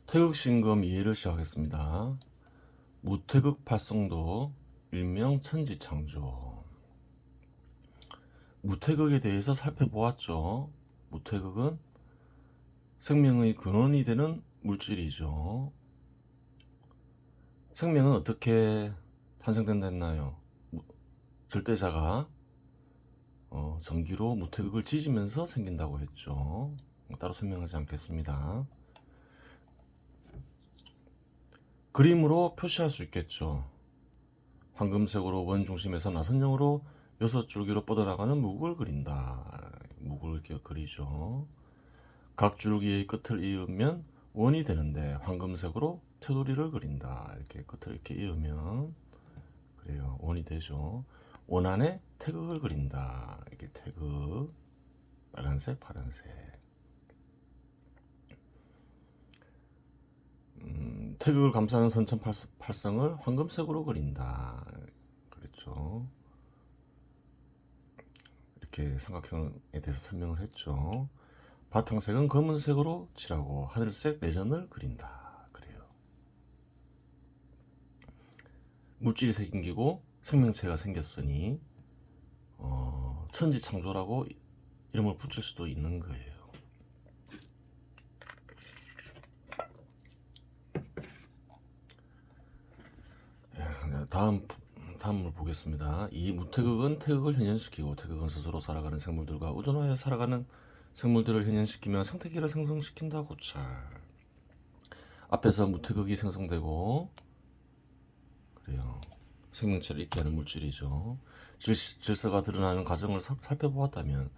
태극신검 이해를 시작하겠습니다. 무태극 팔성도 일명 천지창조. 무태극에 대해서 살펴보았죠. 무태극은 생명의 근원이 되는 물질이죠. 생명은 어떻게 탄생된다 했나요? 절대자가 전기로 무태극을 지지면서 생긴다고 했죠. 따로 설명하지 않겠습니다. 그림으로 표시할 수 있겠죠. 황금색으로 원 중심에서 나선형으로 6줄기로 뻗어나가는 무굴을 그린다. 무굴을 이렇게 그리죠. 각 줄기의 끝을 이으면 원이 되는데 황금색으로 테두리를 그린다. 이렇게 끝을 이렇게 이으면 그래요. 원이 되죠. 원 안에 태극을 그린다. 이렇게 태극 빨간색, 파란색. 태극을 감싸는 선천팔성을 황금색으로 그린다. 그렇죠. 이렇게 삼각형에 대해서 설명을 했죠. 바탕색은 검은색으로 칠하고 하늘색 레전을 그린다. 그래요. 물질이 생기고 생명체가 생겼으니 천지창조라고 이름을 붙일 수도 있는 거예요. 다음을 보겠습니다. 이 무태극은 태극을 현현시키고 태극은 스스로 살아가는 생물들과 우존하여 살아가는 생물들을 현현시키며 생태계를 생성시킨다고 잘. 앞에서 무태극이 생성되고 그래요. 생명체를 있게 하는 물질이죠. 질서가 드러나는 과정을 살펴보았다면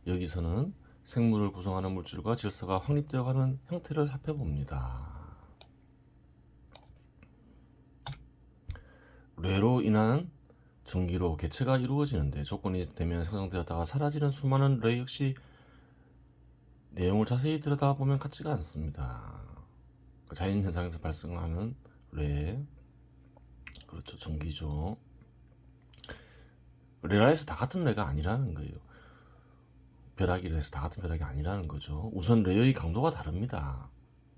여기서는 생물을 구성하는 물질과 질서가 확립되어가는 형태를 살펴봅니다. 뇌로 인한 전기로 개체가 이루어지는데 조건이 되면 생성되었다가 사라지는 수많은 뇌 역시 내용을 자세히 들여다보면 같지가 않습니다. 자연현상에서 발생하는 뇌, 그렇죠, 전기죠. 뇌라에서 다 같은 뇌가 아니라는 거예요. 벼락이라 해서 다 같은 벼락이 아니라는 거죠. 우선 뇌의 강도가 다릅니다.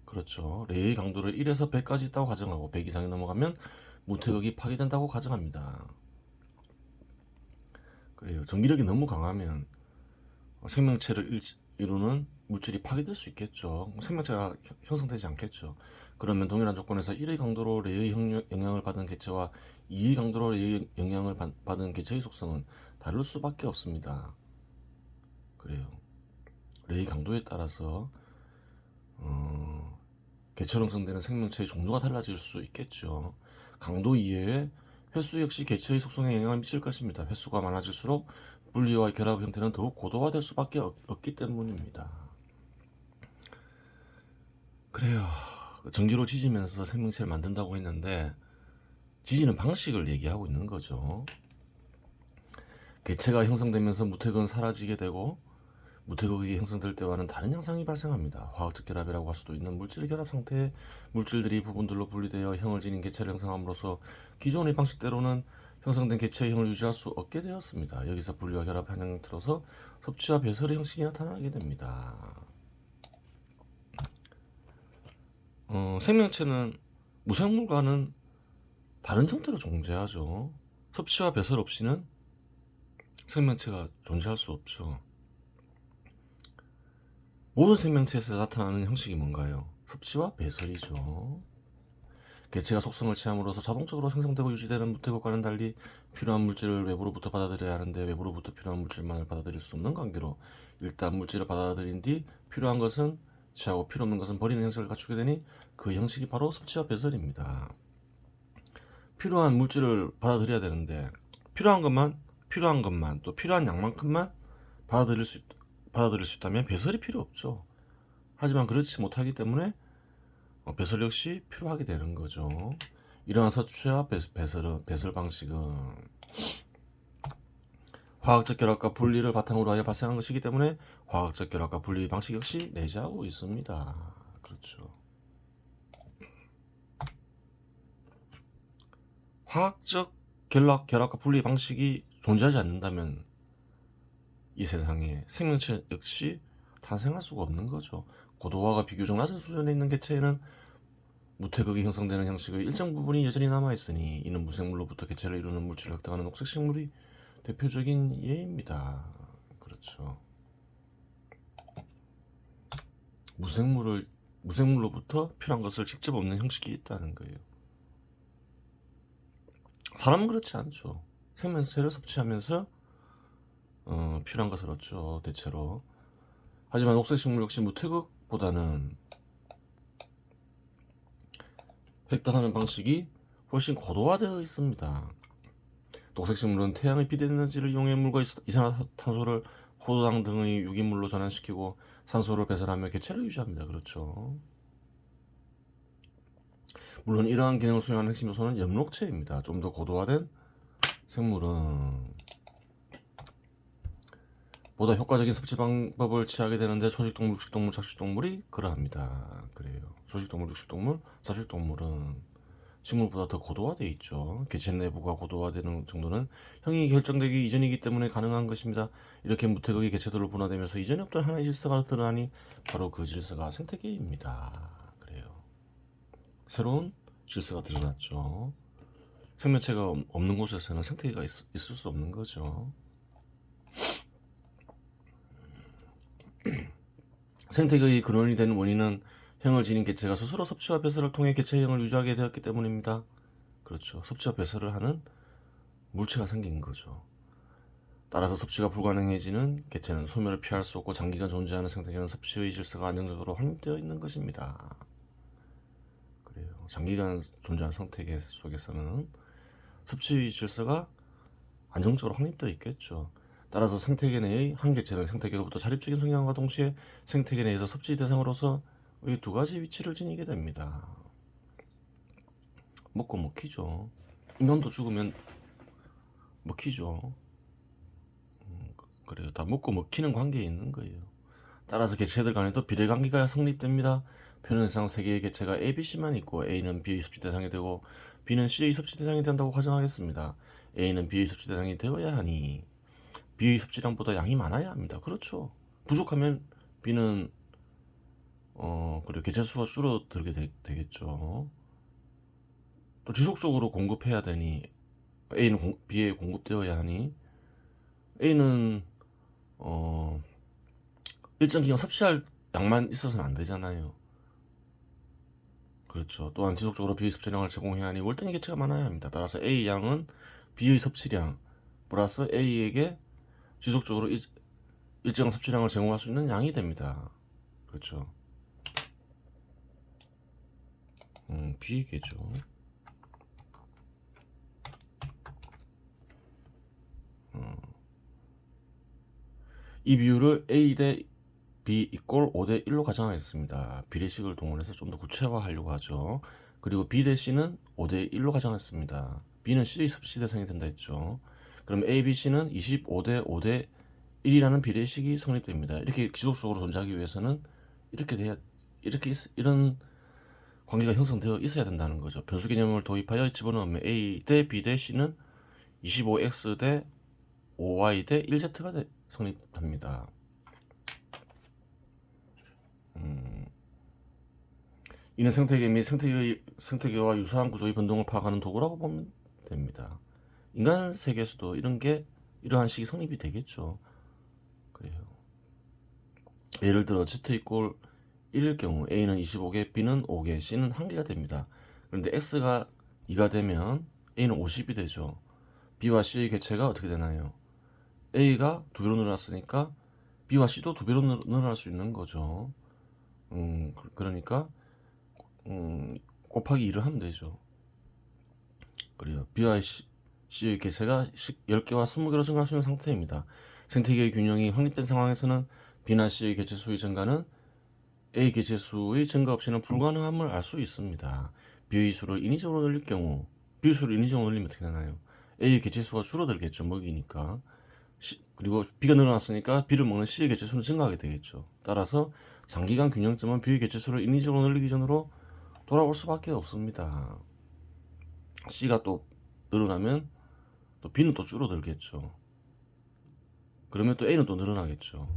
그렇죠. 뇌의 강도를 1에서 100까지 있다고 가정하고 100 이상이 넘어가면 무태극이 파괴된다고 가정합니다. 그래요. 전기력이 너무 강하면 생명체를 이루는 물질이 파괴될 수 있겠죠. 생명체가 형성되지 않겠죠. 그러면 동일한 조건에서 1의 강도로 레의 영향을 받은 개체와 2의 강도로 레의 영향을 받은 개체의 속성은 다를 수밖에 없습니다. 그래요. 레의 강도에 따라서 개체로 형성되는 생명체의 종류가 달라질 수 있겠죠. 강도 이외에 횟수 역시 개체의 속성에 영향을 미칠 것입니다. 횟수가 많아질수록 분리와 결합 형태는 더욱 고도화될 수밖에 없기 때문입니다. 그래요. 전기로 지지면서 생명체를 만든다고 했는데 지지는 방식을 얘기하고 있는 거죠. 개체가 형성되면서 무태극은 사라지게 되고 무태극이 형성될 때와는 다른 현상이 발생합니다. 화학적 결합이라고 할 수도 있는 물질 결합 상태의 물질들이 부분들로 분리되어 형을 지닌 개체를 형성함으로써 기존의 방식대로는 형성된 개체의 형을 유지할 수 없게 되었습니다. 여기서 분리와 결합하는 형태로서 섭취와 배설의 형식이 나타나게 됩니다. 생명체는 무생물과는 다른 형태로 존재하죠. 섭취와 배설 없이는 생명체가 존재할 수 없죠. 모든 생명체에서 나타나는 형식이 뭔가요? 섭취와 배설이죠. 개체가 속성을 취함으로써 자동적으로 생성되고 유지되는 무태극과는 달리 필요한 물질을 외부로부터 받아들여야 하는데 외부로부터 필요한 물질만을 받아들일 수 없는 관계로 일단 물질을 받아들인 뒤 필요한 것은 취하고 필요 없는 것은 버리는 형식을 갖추게 되니 그 형식이 바로 섭취와 배설입니다. 필요한 물질을 받아들여야 되는데 필요한 것만 또 필요한 양만큼만 받아들일 수 있다면 배설이 필요 없죠. 하지만 그렇지 못하기 때문에 배설 역시 필요하게 되는 거죠. 이러한 섭취와 배설 방식은 화학적 결합과 분리를 바탕으로 하여 발생한 것이기 때문에 화학적 결합과 분리 방식 역시 내재하고 있습니다. 그렇죠. 화학적 결합과 분리 방식이 존재하지 않는다면 이 세상에 생명체 역시 탄생할 수가 없는 거죠. 고도화가 비교적 낮은 수준에 있는 개체에는 무태극이 형성되는 형식의 일정 부분이 여전히 남아있으니 이는 무생물로부터 개체를 이루는 물질을 획득하는 녹색식물이 대표적인 예입니다. 그렇죠. 무생물로부터 필요한 것을 직접 얻는 형식이 있다는 거예요. 사람은 그렇지 않죠. 생명체를 섭취하면서 필요한 것을 얻죠, 대체로. 하지만 녹색식물 역시 무태극보다는 획득하는 방식이 훨씬 고도화되어 있습니다. 녹색식물은 태양의 비대에너지를 이용해 물과 이산화탄소를 포도당 등의 유기물로 전환시키고 산소를 배설하며 개체를 유지합니다. 그렇죠. 물론 이러한 기능을 수행하는 핵심 요소는 엽록체입니다. 좀 더 고도화된 생물은 보다 효과적인 섭취 방법을 취하게 되는데 초식동물, 육식동물, 잡식동물이 그러합니다. 그래요. 초식동물, 육식동물, 잡식동물은 식물보다 더 고도화되어 있죠. 개체 내부가 고도화되는 정도는 형이 결정되기 이전이기 때문에 가능한 것입니다. 이렇게 무태극이 개체들로 분화되면서 이전에 없던 하나의 질서가 드러나니 바로 그 질서가 생태계입니다. 그래요. 새로운 질서가 드러났죠. 생명체가 없는 곳에서는 생태계가 있을 수 없는 거죠. 생태계의 근원이 된 원인은 형을 지닌 개체가 스스로 섭취와 배설을 통해 개체형을 유지하게 되었기 때문입니다. 그렇죠. 섭취와 배설을 하는 물체가 생긴 거죠. 따라서 섭취가 불가능해지는 개체는 소멸을 피할 수 없고 장기간 존재하는 생태계는 섭취의 질서가 안정적으로 확립되어 있는 것입니다. 그래요. 장기간 존재하는 생태계 속에서는 섭취의 질서가 안정적으로 확립되어 있겠죠. 따라서 생태계 내의 한 개체는 생태계로부터 자립적인 성향과 동시에 생태계 내에서 섭취 대상으로서 이 두 가지 위치를 지니게 됩니다. 먹고 먹히죠. 인간도 죽으면 먹히죠. 그래요. 다 먹고 먹히는 관계에 있는 거예요. 따라서 개체들 간에도 비례관계가 성립됩니다. 표현상 세 개의 개체가 A, B, C만 있고 A는 B의 섭취 대상이 되고 B는 C의 섭취 대상이 된다고 가정하겠습니다. A는 B의 섭취 대상이 되어야 하니 B의 섭취량보다 양이 많아야 합니다. 그렇죠. 부족하면 B는 그리고 개체 수가 줄어들게 되겠죠. 또 지속적으로 공급해야 되니 A는 B에 공급되어야 하니 A는 일정 기간 섭취할 양만 있어서는 안 되잖아요. 그렇죠. 또한 지속적으로 B의 섭취량을 제공해야 하니 월등히 개체가 많아야 합니다. 따라서 A 양은 B의 섭취량 플러스 A에게 지속적으로 일정한 섭취량을 제공할 수 있는 양이 됩니다. 그렇죠. B에게죠. 이 비율을 A 대 B 이꼴 5대 1로 가정하였습니다. 비례식을 동원해서 좀 더 구체화하려고 하죠. 그리고 B 대 C는 5대 1로 가정했습니다. B는 C의 섭취 대상이 된다 했죠. 그럼 A, B, C는 25대 5대 1이라는 비례식이 성립됩니다. 이렇게 지속적으로 존재하기 위해서는 이런 관계가 형성되어 있어야 된다는 거죠. 변수 개념을 도입하여 집어넣으면 A 대 B 대 C는 25X 대 5Y 대 1Z가 성립합니다. 이는 생태계 및 생태계와 유사한 구조의 변동을 파악하는 도구라고 보면 됩니다. 인간 세계에서도 이러한 식이 성립이 되겠죠. 그래요. 예를 들어 Z 이꼴 1일 경우 A는 25개, B는 5개, C는 1개가 됩니다. 그런데 X가 2가 되면 A는 50이 되죠. B와 C의 개체가 어떻게 되나요? A가 2배로 늘어났으니까 B와 C도 2배로 늘어날 수 있는 거죠. 그러니까 곱하기 2를 하면 되죠. 그래요. B와 C의 개체가 10개와 20개로 증가할 수 있는 상태입니다. 생태계의 균형이 확립된 상황에서는 B나 C의 개체 수의 증가는 A 개체 수의 증가 없이는 불가능함을 알 수 있습니다. B의 수를 인위적으로 늘릴 경우 B의 수를 인위적으로 늘리면 어떻게 되나요? A의 개체 수가 줄어들겠죠. 먹이니까. 그리고 B가 늘어났으니까 B를 먹는 C의 개체 수는 증가하게 되겠죠. 따라서 장기간 균형점은 B의 개체 수를 인위적으로 늘리기 전으로 돌아올 수밖에 없습니다. C가 또 늘어나면 또 B는 또 줄어들겠죠. 그러면 또 A는 또 늘어나겠죠.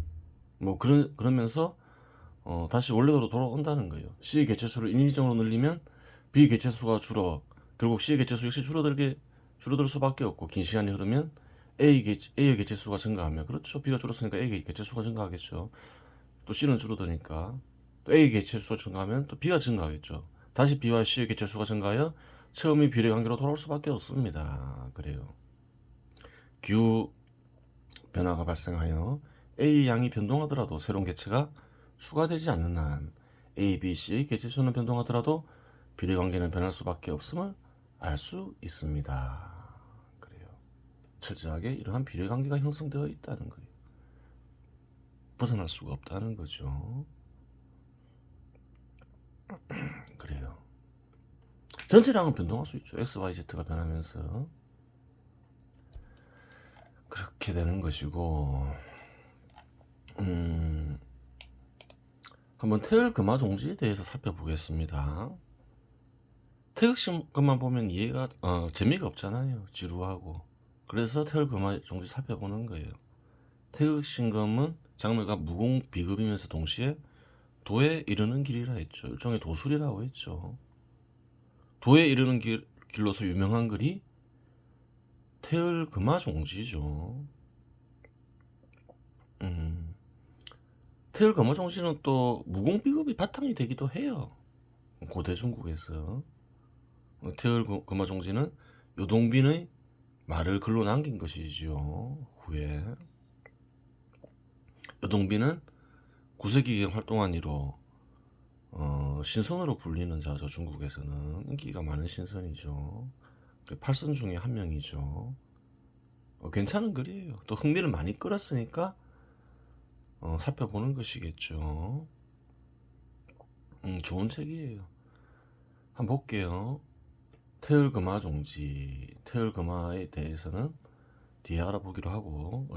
뭐 그러면서 다시 원래대로 돌아온다는 거예요. C의 개체 수를 인위적으로 늘리면 B 개체수가 줄어 결국 C의 개체수 역시 줄어들 수밖에 없고, 긴 시간이 흐르면 A의 개체수가 증가하면, 그렇죠, B가 줄었으니까 A의 개체수가 증가하겠죠. 또 C는 줄어드니까 또 A의 개체수가 증가하면 또 B가 증가하겠죠. 다시 B와 C의 개체수가 증가하여 처음의 비례관계로 돌아올 수밖에 없습니다. 그래요. 기후 변화가 발생하여 A 양이 변동하더라도 새로운 개체가 추가되지 않는 한 A, B, C의 개체수는 변동하더라도 비례관계는 변할 수밖에 없음을 알 수 있습니다. 그래요. 철저하게 이러한 비례관계가 형성되어 있다는 거예요. 벗어날 수가 없다는 거죠. 그래요. 전체량은 변동할 수 있죠. X, Y, Z가 변하면서 그렇게 되는 것이고, 한번 태열 금화 종지에 대해서 살펴보겠습니다. 태극신 것만 보면 재미가 없잖아요. 지루하고. 그래서 태열 금화 종지 살펴보는 거예요. 태극신검은 장르가 무공 비급이면서 동시에 도에 이르는 길이라 했죠. 일종의 도술이라고 했죠. 도에 이르는 길로서 유명한 글이 태열 금화 종지죠. 태열 금화 종지는 또 무공 비급이 바탕이 되기도 해요. 고대 중국에서 태열 금화 종지는 요동빈의 말을 글로 남긴 것이지요. 후에 요동빈은 9세기에 활동한 이로 신선으로 불리는 자죠. 중국에서는 인기가 많은 신선이죠. 팔선 중에 한 명이죠. 괜찮은 글이에요. 또 흥미를 많이 끌었으니까 살펴보는 것이겠죠. 좋은 책이에요. 한번 볼게요. 태을금화 종지. 태을금화에 대해서는 뒤에 알아보기로 하고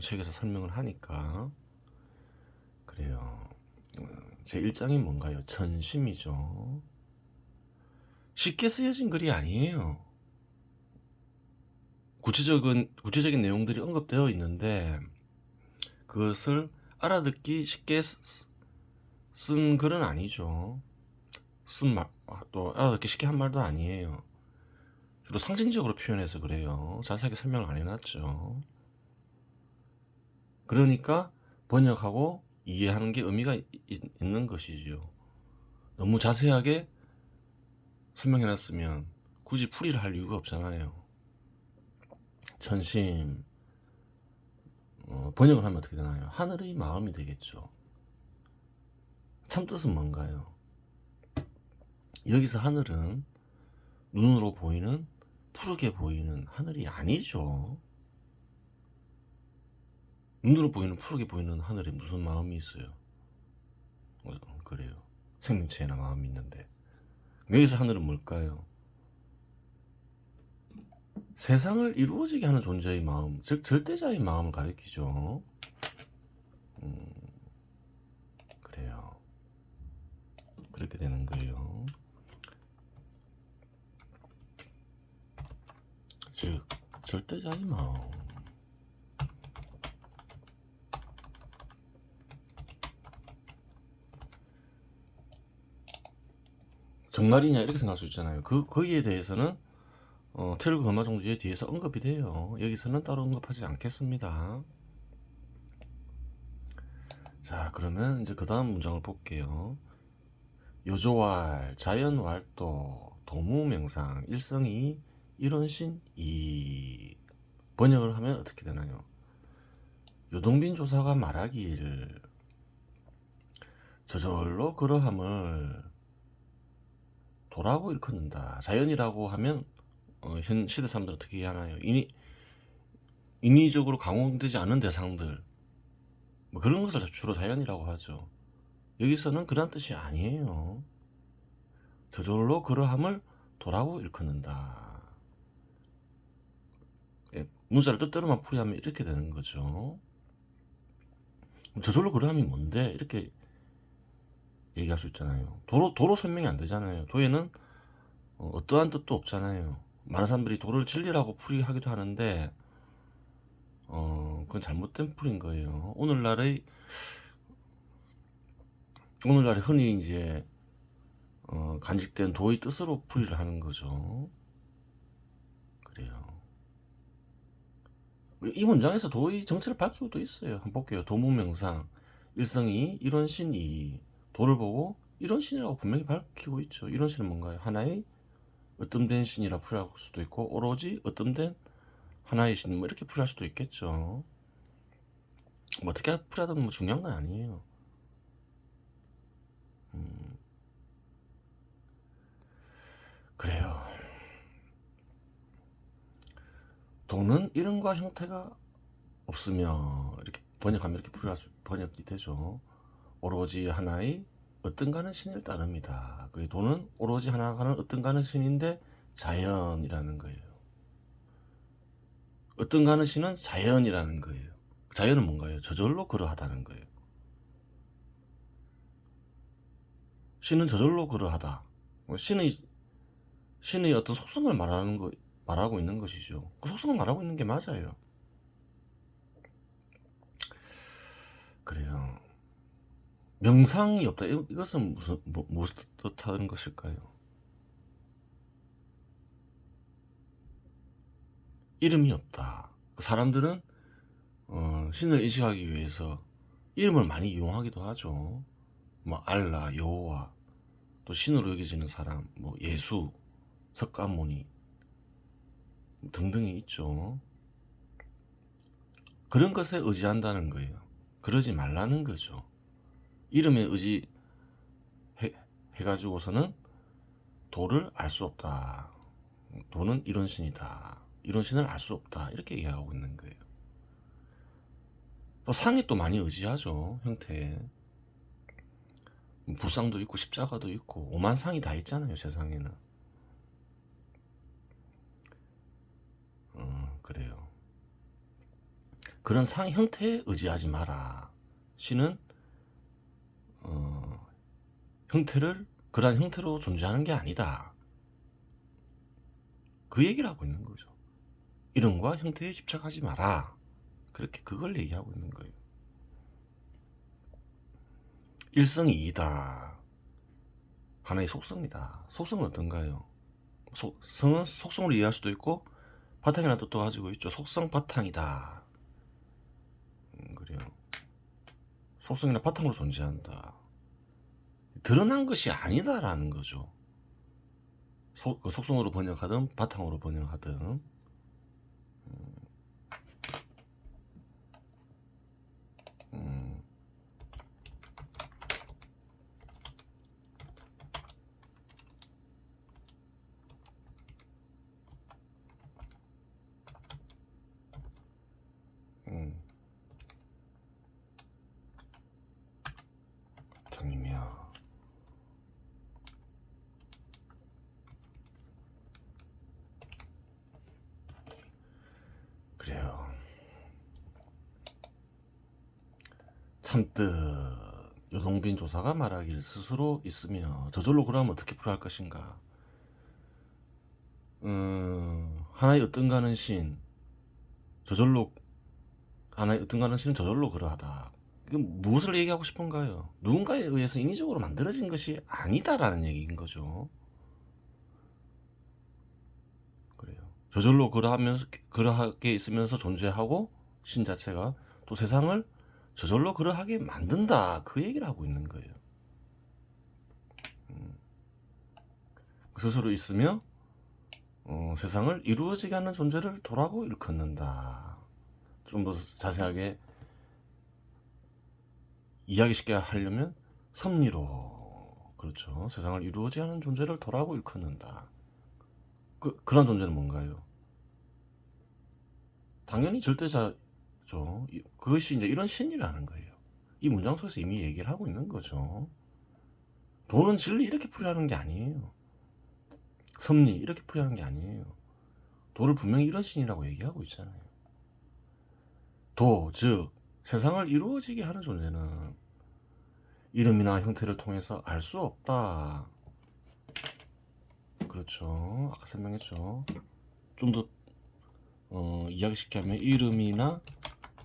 책에서 설명을 하니까. 그래요. 제 1장이 뭔가요? 천심이죠. 쉽게 쓰여진 글이 아니에요. 구체적인 내용들이 언급되어 있는데 그것을 알아듣기 쉽게 쓴 글은 아니죠. 또 알아듣기 쉽게 한 말도 아니에요. 주로 상징적으로 표현해서 그래요. 자세하게 설명을 안 해놨죠. 그러니까 번역하고 이해하는 게 의미가 있는 것이지요. 너무 자세하게 설명해놨으면 굳이 풀이를 할 이유가 없잖아요. 천심, 번역을 하면 어떻게 되나요? 하늘의 마음이 되겠죠. 참뜻은 뭔가요? 여기서 하늘은 눈으로 보이는 푸르게 보이는 하늘이 아니죠. 눈으로 보이는 푸르게 보이는 하늘에 무슨 마음이 있어요? 그래요. 생명체나 마음이 있는데 여기서 하늘은 뭘까요? 세상을 이루어지게 하는 존재의 마음, 즉 절대자의 마음을 가리키죠. 그래요. 그렇게 되는 거예요. 즉 절대자의 마음. 정말이냐 이렇게 생각할 수 있잖아요. 거기에 대해서는 태르 금화종지에 뒤에서 언급이 돼요. 여기서는 따로 언급하지 않겠습니다. 자, 그러면 이제 그 다음 문장을 볼게요. 요조왈, 자연왈도, 도무명상, 일성이, 일원신, 이. 번역을 하면 어떻게 되나요? 요동빈 조사가 말하기를 저절로 그러함을 도라고 일컫는다. 자연이라고 하면 현 시대 사람들은 어떻게 이해하나요? 인위적으로 강화되지 않은 대상들, 뭐 그런 것을 주로 자연이라고 하죠. 여기서는 그런 뜻이 아니에요. 저절로 그러함을 도라고 일컫는다. 문자를 뜻대로만 풀이하면 이렇게 되는 거죠. 저절로 그러함이 뭔데? 이렇게 얘기할 수 있잖아요. 도로 설명이 안 되잖아요. 도에는 어떠한 뜻도 없잖아요. 많은 사람들이 도를 진리라고 풀이하기도 하는데 그건 잘못된 풀인 거예요. 오늘날에 흔히 이제 간직된 도의 뜻으로 풀이를 하는 거죠. 그래요. 이 문장에서 도의 정체를 밝히고 또 있어요. 한번 볼게요. 도문명상 일성이 이런 신이 도를 보고 이런 신이라고 분명히 밝히고 있죠. 이런 신은 뭔가요? 하나의 으뜸된 신이라 풀이할 수도 있고 오로지 으뜸된 하나의 신 뭐 이렇게 풀이할 수도 있겠죠. 뭐 어떻게 풀이하든 뭐 중요한 건 아니에요. 그래요. 도는 이름과 형태가 없으며 이렇게 번역하면 이렇게 번역이 되죠. 오로지 하나의 어떤가는 신을 따릅니다. 그 도는 오로지 하나가는 어떤가는 신인데 자연이라는 거예요. 어떤가는 신은 자연이라는 거예요. 자연은 뭔가요? 저절로 그러하다는 거예요. 신은 저절로 그러하다. 신의 어떤 속성을 말하고 있는 것이죠. 그 속성을 말하고 있는 게 맞아요. 그래요. 명상이 없다. 이것은 무엇을 뜻하는 것일까요? 이름이 없다. 사람들은 신을 인식하기 위해서 이름을 많이 이용하기도 하죠. 뭐 알라, 여호와, 또 신으로 여겨지는 사람, 뭐 예수, 석가모니 등등이 있죠. 그런 것에 의지한다는 거예요. 그러지 말라는 거죠. 이름에 의지해가지고서는 도를 알 수 없다. 도는 이런 신이다. 이런 신을 알 수 없다. 이렇게 얘기하고 있는 거예요. 또 상에 또 많이 의지하죠. 형태에. 불상도 있고 십자가도 있고 오만 상이 다 있잖아요. 세상에는. 그래요. 그런 상 형태에 의지하지 마라. 신은 그러한 형태로 존재하는 게 아니다. 그 얘기를 하고 있는 거죠. 이름과 형태에 집착하지 마라. 그렇게 그걸 얘기하고 있는 거예요. 일성이 이다. 하나의 속성이다. 속성은 어떤가요? 성은 속성으로 이해할 수도 있고 바탕이라는 뜻도 가지고 있죠. 속성 바탕이다. 그래요. 속성이나 바탕으로 존재한다. 드러난 것이 아니다라는 거죠. 속성으로 번역하든 바탕으로 번역하든. 바탕이며 그래요. 참뜻 요동빈 조사가 말하길 스스로 있으며 저절로 그러면 어떻게 풀어할 것인가. 하나의 어떤가는 신 저절로 하나의 어떤가는 신은 저절로 그러하다. 이건 무엇을 얘기하고 싶은가요? 누군가에 의해서 인위적으로 만들어진 것이 아니다라는 얘기인 거죠. 그래요. 저절로 그러하게 있으면서 존재하고 신 자체가 또 세상을 저절로 그러하게 만든다. 그 얘기를 하고 있는 거예요. 스스로 있으며 세상을 이루어지게 하는 존재를 도라고 일컫는다. 좀 더 자세하게 이야기 쉽게 하려면 섭리로 그렇죠. 세상을 이루어지게 하는 존재를 도라고 일컫는다. 그런 존재는 뭔가요? 당연히 절대자죠. 그것이 이제 이런 신이라는 거예요. 이 문장 속에서 이미 얘기를 하고 있는 거죠. 도는 진리 이렇게 풀이하는 게 아니에요. 섭리 이렇게 풀이하는 게 아니에요. 도를 분명히 이런 신이라고 얘기하고 있잖아요. 도, 즉 세상을 이루어지게 하는 존재는 이름이나 형태를 통해서 알 수 없다. 그렇죠. 아까 설명했죠. 좀 더 이야기 쉽게 하면 이름이나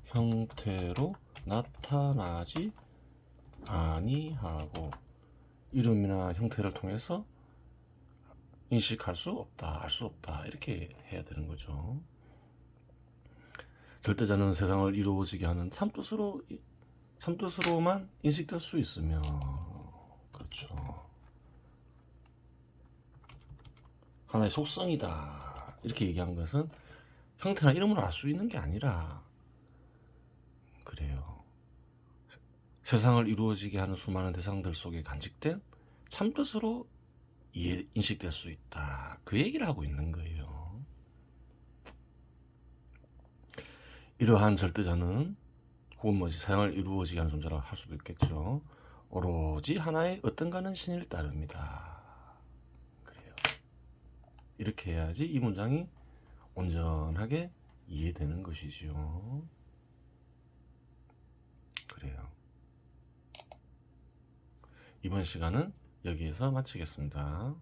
형태로 나타나지 아니하고 이름이나 형태를 통해서 인식할 수 없다, 알 수 없다 이렇게 해야 되는 거죠. 절대자는 세상을 이루어지게 하는 참뜻으로만 인식될 수 있으며, 그렇죠. 하나의 속성이다 이렇게 얘기한 것은 형태나 이름으로 알 수 있는 게 아니라 그래요. 세상을 이루어지게 하는 수많은 대상들 속에 간직된 참뜻으로 인식될 수 있다. 그 얘기를 하고 있는 거예요. 이러한 절대자는 혹은 세상을 이루어지게 하는 존재라고 할 수도 있겠죠. 오로지 하나의 어떤가는 신을 따릅니다. 그래요. 이렇게 해야지 이 문장이 온전하게 이해되는 것이지요. 그래요. 이번 시간은 여기에서 마치겠습니다.